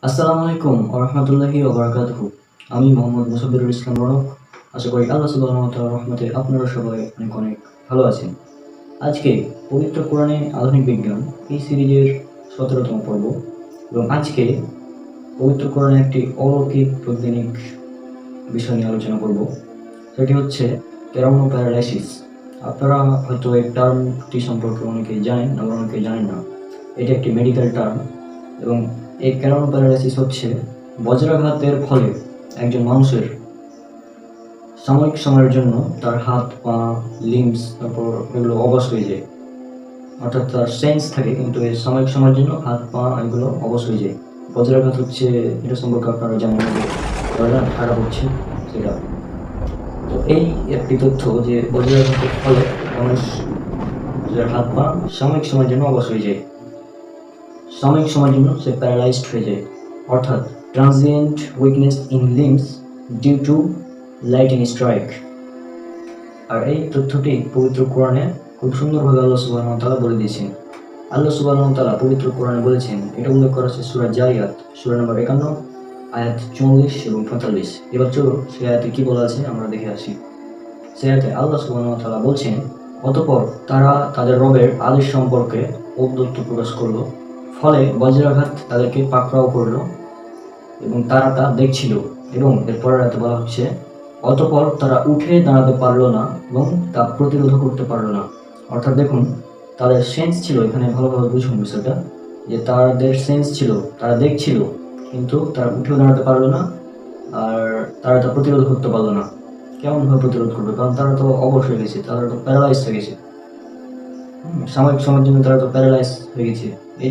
আসসালামু আলাইকুম ওয়া রাহমাতুল্লাহি ওয়া বারাকাতুহু। আমি মোহাম্মদ মুসাব্বিরুল ইসলাম রনক। আশা করি আল্লাহ সুবহানাহু ওয়া তাআলার রহমতে আপনারা সবাই অনেক অনেক ভালো আছেন। আজকে পবিত্র কোরআনে আধুনিক বিজ্ঞান এই সিরিজের ১৭তম পর্ব এবং আজকে পবিত্র কোরআনে একটি অলৌকিক বৈজ্ঞানিক বিষয় নিয়ে আলোচনা করব। সেটি হচ্ছে কেরামো প্যারালাইসিস। আপনারা হয়তো এই টার্মটি সম্পর্কে অনেকেই জানেন, আবার অনেকেই জানেন না। এটি একটি মেডিকেল টার্ম এবং এই কেরামো প্যারালাইসিস হচ্ছে বজ্রাঘাতের ফলে একজন মানুষের সাময়িক সময়ের জন্য তার হাত, পা, লিম্বস তারপর এগুলো অবশ হয়ে যায়। অর্থাৎ তার সেন্স থাকে কিন্তু এই সাময়িক সময়ের জন্য হাত, পা এগুলো অবশ হয়ে যায়। বজ্রাঘাত হচ্ছে, এটা সম্পর্কে আপনারা জানেন যে খারাপ হচ্ছে সেটা। তো এই একটি তথ্য যে বজ্রাঘাতের ফলে মানুষের হাত, পা সাময়িক সময়ের জন্য অবশ হয়ে যায়, সাময়িক সময়ের জন্য সে প্যারালাইজড হয়ে যায়, অর্থাৎ transient weakness in limbs due to lightning strike. আর এই তথ্যটি পবিত্র কোরআনে খুব সুন্দরভাবে আল্লাহ সুবহানাহু ওয়া তাআলা বলে দিয়েছেন। আল্লাহ সুবহানাহু ওয়া তাআলা পবিত্র কোরআনে বলেছেন, এটা উল্লেখ করা আছে সূরা জারিয়াত, সূরা নম্বর ৫১, আয়াত ৪৪ এবং ৪৫। এবার চলো সে আয়াতে কি বলা আছে আমরা দেখে আসি। সে আয়াতে আল্লাহ সুবহানাহু ওয়া তাআলা বলছেন, অতঃপর তারা তাদের রবের আদেশ সম্পর্কে ঔদ্ধত্য প্রকাশ করলো, ফলে বজ্রাঘাত তাদেরকে পাকড়াও করল এবং তারা তা দেখছিল। এবং এরপরের আয়াতে বলা হচ্ছে, অতঃপর তারা উঠে দাঁড়াতে পারল না এবং তা প্রতিরোধ করতে পারল না। অর্থাৎ দেখুন, তাদের সেন্স ছিল, এখানে ভালোভাবে বুঝুন বিষয়টা, যে তাদের সেন্স ছিল, তারা দেখছিল কিন্তু তারা উঠেও দাঁড়াতে পারলো না, আর তারা তা প্রতিরোধ করতে পারলো না। কেমনভাবে প্রতিরোধ করবে? কারণ তারা তো অবশ হয়ে গেছে, তারা তো প্যারালাইজ হয়ে গেছে। সাময়িক সময়ের জন্য তারা তো প্যারালাইজ হয়ে গেছে, এই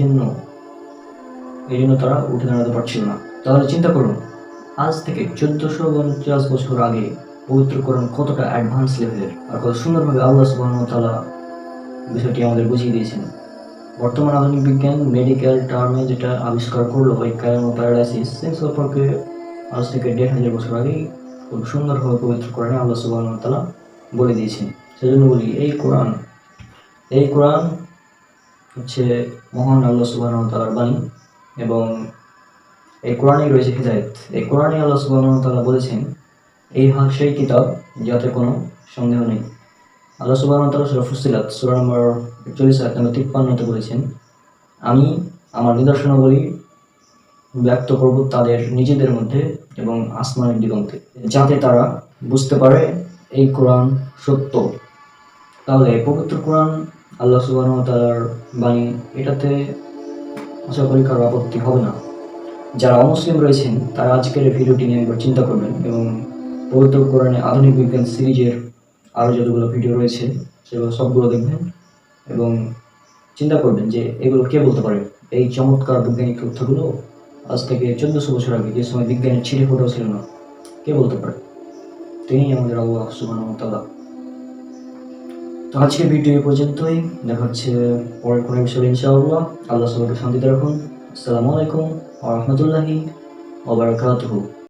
জন্য তারা উঠে দাঁড়াতে পারছিল না। তাহলে চিন্তা করুন, আজ থেকে ১৪৫০ বছর আগে পবিত্র কোরআন কতটা অ্যাডভান্স লেভেলের, আর কত সুন্দরভাবে আল্লাহ সুবহানাহু ওয়া তাআলা বিষয়টি আমাদের বুঝিয়ে দিয়েছেন। বর্তমান আধুনিক বিজ্ঞান মেডিকেল টার্মে যেটা আবিষ্কার করলো ওই কেরামো প্যারালাইসিস, সেই সম্পর্কে আজ থেকে ১৫০০ বছর আগেই খুব সুন্দরভাবে পবিত্র কোরআনে আল্লাহ সুবহানাহু ওয়া তাআলা বলে দিয়েছেন। সেজন্য বলি, এই কোরআন হচ্ছে মহান আল্লাহ সুবহানাহু ওয়া তাআলার বাণী এবং এই কোরআনেই রয়েছে হিদায়াত। এই কোরআনে আল্লাহ সুবহানাহু ওয়া তাআলা বলেছেন, এই সেই কিতাব যাতে কোনো সন্দেহ নেই। আল্লাহ সুবহানাহু ওয়া তাআলা সূরা ফুসসিলাত সূরা নম্বর ৪১ আয়াত নম্বর ৫৩ বলেছেন, আমি আমার নিদর্শনাবলী ব্যক্ত করব তাদের নিজেদের মধ্যে এবং আসমানের দিগন্তে, যাতে তারা বুঝতে পারে এই কোরআন সত্য। তাহলে পবিত্র কোরআন আল্লাহ সুবহানাহু ওয়া তাআলার বাণী, এটাতে আশা করি কারো আপত্তি হবে না। যারা অমুসলিম রয়েছেন তারা আজকের এই ভিডিওটি নিয়ে একবার চিন্তা করবেন এবং পবিত্র কোরআনে আধুনিক বিজ্ঞান সিরিজের আরও যতগুলো ভিডিও রয়েছে সেগুলো সবগুলো দেখবেন এবং চিন্তা করবেন যে এগুলো কে বলতে পারে। এই চমৎকার বৈজ্ঞানিক তথ্যগুলো আজ থেকে ১৪০০ বছর আগে, যে সময় বিজ্ঞানের ছিটে ফোটাও ছিল না, কে বলতে পারে? তিনি আমাদের আল্লাহ সুবহানাহু ওয়া তাআলা। তো আজকের ভিডিও এই পর্যন্তই, দেখা হচ্ছে পরের কোনো বিষয়ে ইনশাআল্লাহ। আল্লাহ সবাইকে শান্তিতে রাখুন। আসসালামু আলাইকুম ওয়া রাহমাতুল্লাহি ওয়া বারাকাতুহু।